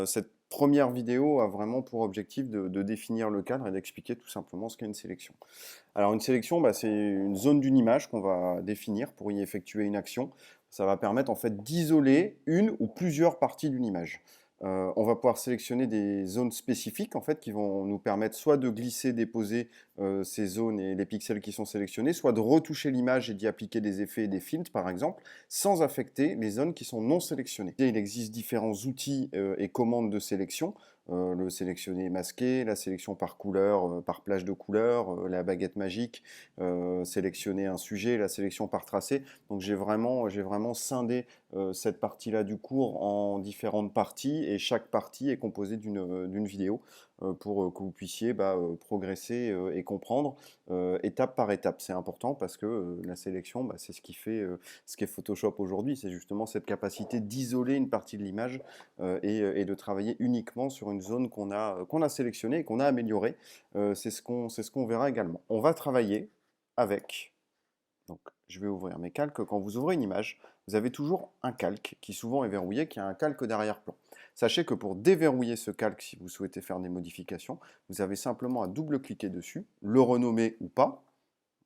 Cette première vidéo a vraiment pour objectif de définir le cadre et d'expliquer tout simplement ce qu'est une sélection. Alors une sélection, bah, c'est une zone d'une image qu'on va définir pour y effectuer une action. Ça va permettre en fait d'isoler une ou plusieurs parties d'une image. On va pouvoir sélectionner des zones spécifiques en fait qui vont nous permettre soit de glisser, déposer ces zones et les pixels qui sont sélectionnés, soit de retoucher l'image et d'y appliquer des effets et des filtres par exemple, sans affecter les zones qui sont non sélectionnées. Il existe différents outils et commandes de sélection. Le sélectionner masqué, la sélection par couleur, par plage de couleurs, la baguette magique, sélectionner un sujet, la sélection par tracé. Donc j'ai vraiment scindé cette partie-là du cours en différentes parties et chaque partie est composée d'une vidéo pour que vous puissiez progresser et comprendre étape par étape. C'est important parce que la sélection, c'est ce qu'est Photoshop aujourd'hui, c'est justement cette capacité d'isoler une partie de l'image et de travailler uniquement sur une zone qu'on a sélectionnée et qu'on a améliorée. C'est ce qu'on verra également. On va travailler avec, donc je vais ouvrir mes calques. Quand vous ouvrez une image, vous avez toujours un calque qui souvent est verrouillé, qui a un calque d'arrière-plan. Sachez que pour déverrouiller ce calque, si vous souhaitez faire des modifications, vous avez simplement à double-cliquer dessus, le renommer ou pas.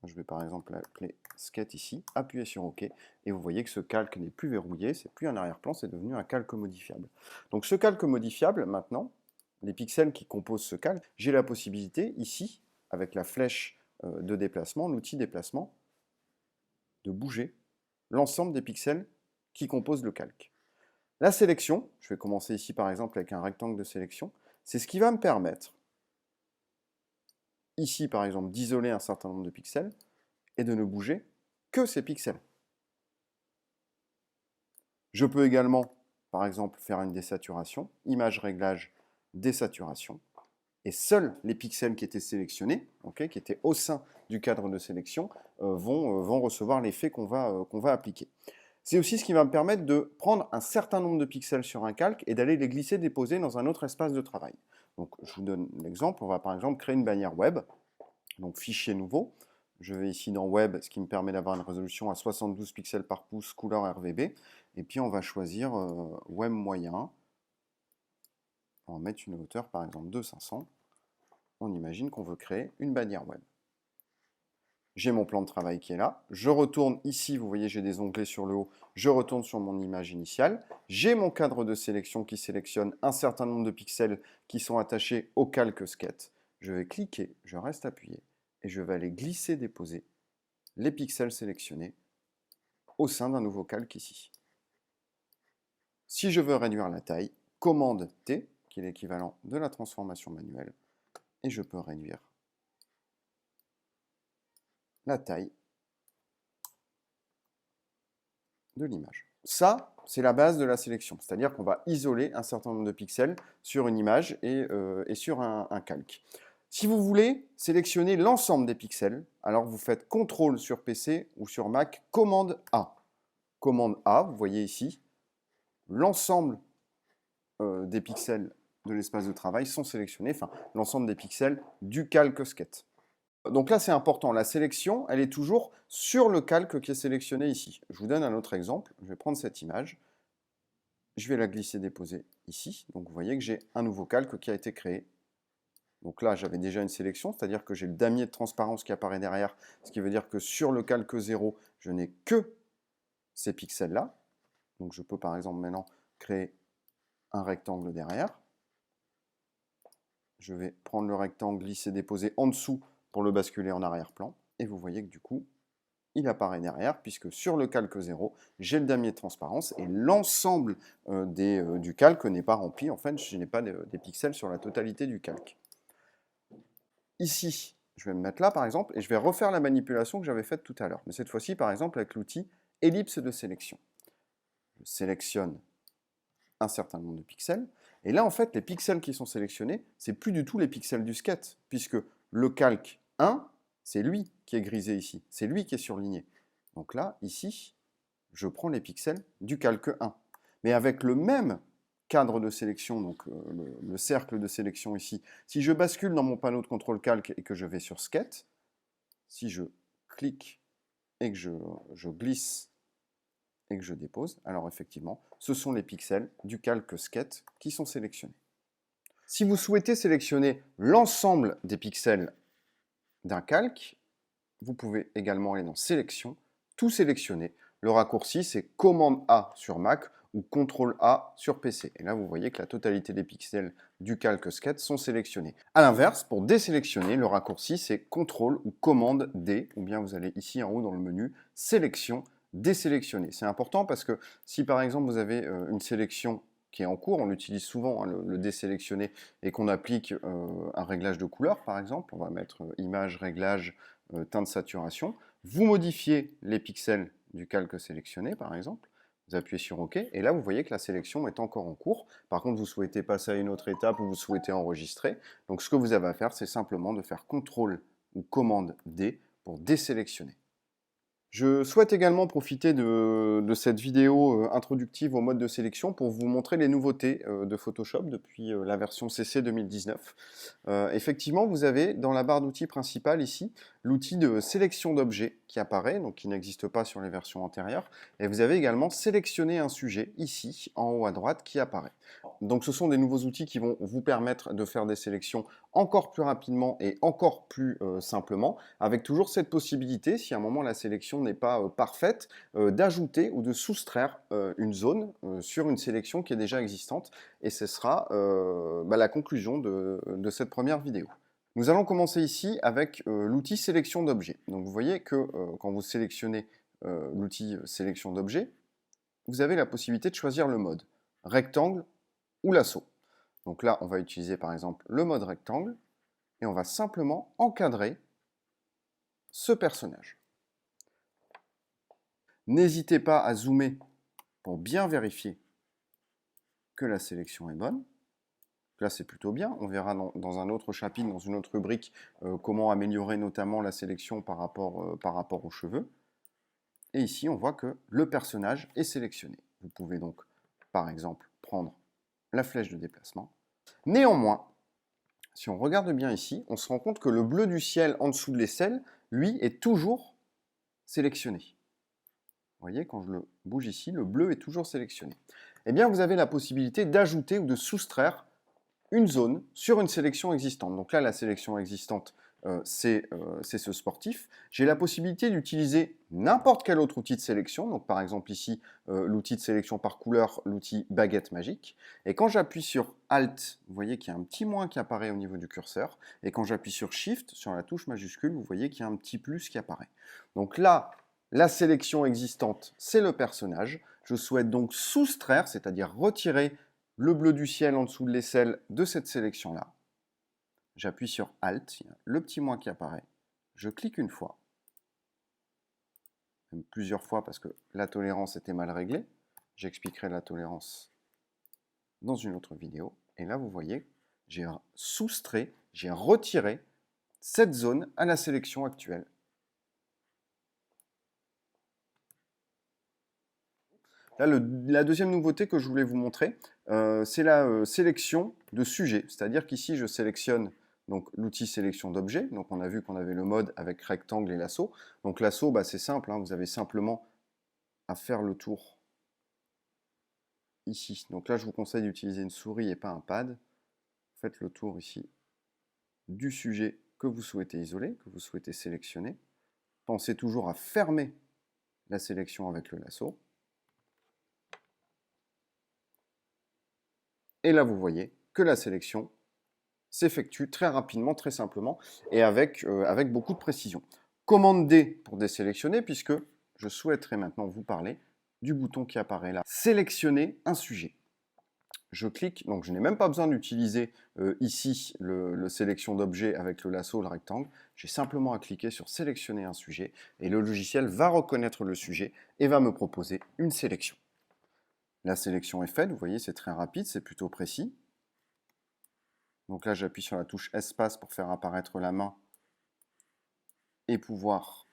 Je vais par exemple l'appeler Sketch ici, appuyer sur OK, et vous voyez que ce calque n'est plus verrouillé, c'est plus un arrière-plan, c'est devenu un calque modifiable. Donc ce calque modifiable, maintenant, les pixels qui composent ce calque, j'ai la possibilité ici, avec la flèche de déplacement, l'outil déplacement, de bouger l'ensemble des pixels qui composent le calque. La sélection, je vais commencer ici par exemple avec un rectangle de sélection, c'est ce qui va me permettre, ici par exemple, d'isoler un certain nombre de pixels et de ne bouger que ces pixels. Je peux également, par exemple, faire une désaturation, image réglage, désaturation, et seuls les pixels qui étaient sélectionnés, qui étaient au sein du cadre de sélection, vont recevoir l'effet qu'on va appliquer. C'est aussi ce qui va me permettre de prendre un certain nombre de pixels sur un calque et d'aller les glisser, déposer dans un autre espace de travail. Donc, je vous donne l'exemple. On va par exemple créer une bannière web. Donc, fichier nouveau. Je vais ici dans Web, ce qui me permet d'avoir une résolution à 72 pixels par pouce, couleur RGB. Et puis, on va choisir Web moyen. On va mettre une hauteur, par exemple, de 500. On imagine qu'on veut créer une bannière web. J'ai mon plan de travail qui est là. Je retourne ici, vous voyez, j'ai des onglets sur le haut. Je retourne sur mon image initiale. J'ai mon cadre de sélection qui sélectionne un certain nombre de pixels qui sont attachés au calque Sketch. Je vais cliquer, je reste appuyé et je vais aller glisser, déposer les pixels sélectionnés au sein d'un nouveau calque ici. Si je veux réduire la taille, commande T, qui est l'équivalent de la transformation manuelle, et je peux réduire la taille de l'image. Ça, c'est la base de la sélection, c'est-à-dire qu'on va isoler un certain nombre de pixels sur une image et sur un calque. Si vous voulez sélectionner l'ensemble des pixels, alors vous faites CTRL sur PC ou sur Mac, commande A. Commande A, vous voyez ici, l'ensemble des pixels de l'espace de travail sont sélectionnés, enfin l'ensemble des pixels du calque Sketch. Donc là, c'est important. La sélection, elle est toujours sur le calque qui est sélectionné ici. Je vous donne un autre exemple. Je vais prendre cette image. Je vais la glisser, déposer ici. Donc vous voyez que j'ai un nouveau calque qui a été créé. Donc là, j'avais déjà une sélection, c'est-à-dire que j'ai le damier de transparence qui apparaît derrière, ce qui veut dire que sur le calque 0, je n'ai que ces pixels-là. Donc je peux par exemple maintenant créer un rectangle derrière. Je vais prendre le rectangle, glisser, déposer en dessous pour le basculer en arrière-plan. Et vous voyez que du coup, il apparaît derrière, puisque sur le calque 0, j'ai le damier de transparence et l'ensemble du calque n'est pas rempli. En fait, je n'ai pas des pixels sur la totalité du calque. Ici, je vais me mettre là, par exemple, et je vais refaire la manipulation que j'avais faite tout à l'heure. Mais cette fois-ci, par exemple, avec l'outil ellipse de sélection. Je sélectionne un certain nombre de pixels. Et là, en fait, les pixels qui sont sélectionnés, c'est plus du tout les pixels du Sketch, puisque le calque 1, c'est lui qui est grisé ici, c'est lui qui est surligné. Donc là, ici, je prends les pixels du calque 1. Mais avec le même cadre de sélection, donc le cercle de sélection ici, si je bascule dans mon panneau de contrôle calque et que je vais sur Sketch, si je clique et que je glisse et que je dépose, alors effectivement, ce sont les pixels du calque Sketch qui sont sélectionnés. Si vous souhaitez sélectionner l'ensemble des pixels d'un calque, vous pouvez également aller dans Sélection, Tout sélectionner. Le raccourci, c'est Commande A sur Mac ou Ctrl A sur PC. Et là, vous voyez que la totalité des pixels du calque Sketch sont sélectionnés. A l'inverse, pour désélectionner, le raccourci, c'est Ctrl ou Commande D, ou bien vous allez ici en haut dans le menu Sélection, désélectionner. C'est important parce que si par exemple vous avez une sélection qui est en cours, on l'utilise souvent, hein, le désélectionner, et qu'on applique un réglage de couleur par exemple, on va mettre image, réglage, teinte saturation, vous modifiez les pixels du calque sélectionné par exemple, vous appuyez sur OK, et là vous voyez que la sélection est encore en cours. Par contre, vous souhaitez passer à une autre étape ou vous souhaitez enregistrer. Donc ce que vous avez à faire, c'est simplement de faire CTRL ou commande D pour désélectionner. Je souhaite également profiter de cette vidéo introductive au mode de sélection pour vous montrer les nouveautés de Photoshop depuis la version CC 2019. Effectivement, vous avez dans la barre d'outils principale ici l'outil de sélection d'objets qui apparaît, donc qui n'existe pas sur les versions antérieures. Et vous avez également sélectionné un sujet ici en haut à droite qui apparaît. Donc ce sont des nouveaux outils qui vont vous permettre de faire des sélections encore plus rapidement et encore plus simplement, avec toujours cette possibilité, si à un moment la sélection n'est pas parfaite, d'ajouter ou de soustraire une zone sur une sélection qui est déjà existante. Et ce sera la conclusion de cette première vidéo. Nous allons commencer ici avec l'outil sélection d'objets. Donc vous voyez que quand vous sélectionnez l'outil sélection d'objets, vous avez la possibilité de choisir le mode rectangle ou lasso. Donc là, on va utiliser par exemple le mode rectangle et on va simplement encadrer ce personnage. N'hésitez pas à zoomer pour bien vérifier que la sélection est bonne. Là, c'est plutôt bien. On verra dans un autre chapitre, dans une autre rubrique, comment améliorer notamment la sélection par rapport aux cheveux. Et ici, on voit que le personnage est sélectionné. Vous pouvez donc, par exemple, prendre la flèche de déplacement. Néanmoins, si on regarde bien ici, on se rend compte que le bleu du ciel en dessous de l'aisselle, lui, est toujours sélectionné. Vous voyez, quand je le bouge ici, le bleu est toujours sélectionné. Eh bien, vous avez la possibilité d'ajouter ou de soustraire une zone sur une sélection existante. Donc là, la sélection existante, c'est ce sportif. J'ai la possibilité d'utiliser n'importe quel autre outil de sélection. Donc par exemple ici, l'outil de sélection par couleur, l'outil baguette magique. Et quand j'appuie sur Alt, vous voyez qu'il y a un petit moins qui apparaît au niveau du curseur. Et quand j'appuie sur Shift, sur la touche majuscule, vous voyez qu'il y a un petit plus qui apparaît. Donc là, la sélection existante, c'est le personnage. Je souhaite donc soustraire, c'est-à-dire retirer le bleu du ciel en dessous de l'aisselle de cette sélection-là. J'appuie sur Alt, il y a le petit moins qui apparaît. Je clique une fois, même plusieurs fois parce que la tolérance était mal réglée. J'expliquerai la tolérance dans une autre vidéo. Et là, vous voyez, j'ai soustrait, j'ai retiré cette zone à la sélection actuelle. Là, la deuxième nouveauté que je voulais vous montrer, c'est la sélection de sujets. C'est-à-dire qu'ici, je sélectionne l'outil sélection d'objets. Donc on a vu qu'on avait le mode avec rectangle et lasso. Donc lasso, c'est simple, hein, vous avez simplement à faire le tour ici. Donc là, je vous conseille d'utiliser une souris et pas un pad. Faites le tour ici du sujet que vous souhaitez isoler, que vous souhaitez sélectionner. Pensez toujours à fermer la sélection avec le lasso. Et là, vous voyez que la sélection s'effectue très rapidement, très simplement, et avec beaucoup de précision. Commande D pour désélectionner, puisque je souhaiterais maintenant vous parler du bouton qui apparaît là. Sélectionner un sujet. Je clique, donc je n'ai même pas besoin d'utiliser ici le sélection d'objet avec le lasso, le rectangle. J'ai simplement à cliquer sur sélectionner un sujet, et le logiciel va reconnaître le sujet et va me proposer une sélection. La sélection est faite, vous voyez, c'est très rapide, c'est plutôt précis. Donc là, j'appuie sur la touche espace pour faire apparaître la main et pouvoir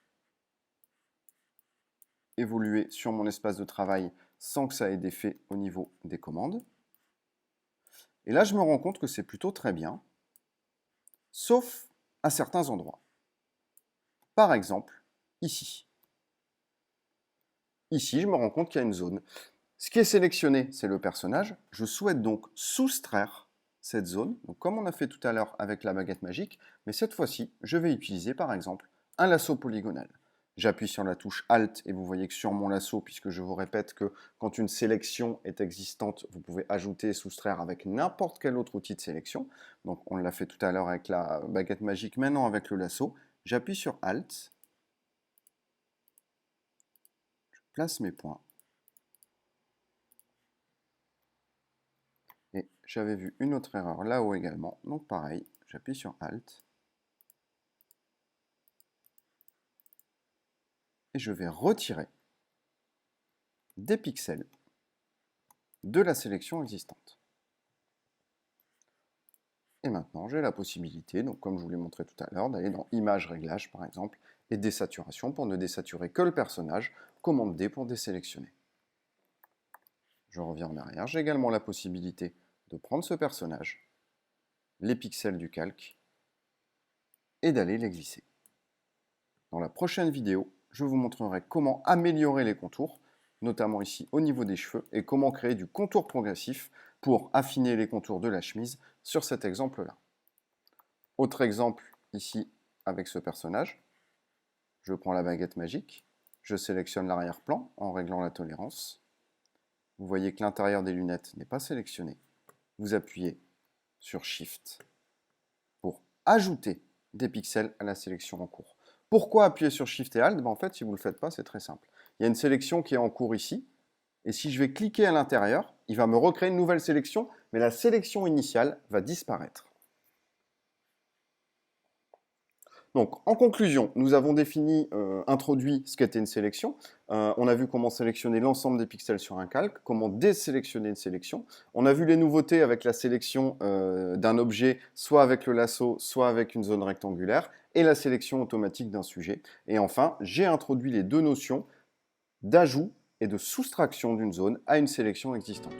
évoluer sur mon espace de travail sans que ça ait d'effet au niveau des commandes. Et là, je me rends compte que c'est plutôt très bien, sauf à certains endroits. Par exemple, ici. Ici, je me rends compte qu'il y a une zone. Ce qui est sélectionné, c'est le personnage. Je souhaite donc soustraire cette zone, donc comme on a fait tout à l'heure avec la baguette magique, mais cette fois-ci, je vais utiliser par exemple un lasso polygonal. J'appuie sur la touche Alt et vous voyez que sur mon lasso, puisque je vous répète que quand une sélection est existante, vous pouvez ajouter et soustraire avec n'importe quel autre outil de sélection. Donc on l'a fait tout à l'heure avec la baguette magique, maintenant avec le lasso. J'appuie sur Alt, je place mes points. Et j'avais vu une autre erreur là-haut également. Donc pareil, j'appuie sur Alt. Et je vais retirer des pixels de la sélection existante. Et maintenant, j'ai la possibilité, donc comme je vous l'ai montré tout à l'heure, d'aller dans Image Réglages par exemple, et Désaturation pour ne désaturer que le personnage, Commande D pour désélectionner. Je reviens en arrière, j'ai également la possibilité de prendre ce personnage, les pixels du calque, et d'aller les glisser. Dans la prochaine vidéo, je vous montrerai comment améliorer les contours, notamment ici au niveau des cheveux, et comment créer du contour progressif pour affiner les contours de la chemise sur cet exemple-là. Autre exemple ici avec ce personnage, je prends la baguette magique, je sélectionne l'arrière-plan en réglant la tolérance. Vous voyez que l'intérieur des lunettes n'est pas sélectionné. Vous appuyez sur Shift pour ajouter des pixels à la sélection en cours. Pourquoi appuyer sur Shift et Alt? En fait, si vous ne le faites pas, c'est très simple. Il y a une sélection qui est en cours ici, et si je vais cliquer à l'intérieur, il va me recréer une nouvelle sélection, mais la sélection initiale va disparaître. Donc, en conclusion, nous avons introduit ce qu'était une sélection. On a vu comment sélectionner l'ensemble des pixels sur un calque, comment désélectionner une sélection. On a vu les nouveautés avec la sélection d'un objet, soit avec le lasso, soit avec une zone rectangulaire, et la sélection automatique d'un sujet. Et enfin, j'ai introduit les deux notions d'ajout et de soustraction d'une zone à une sélection existante.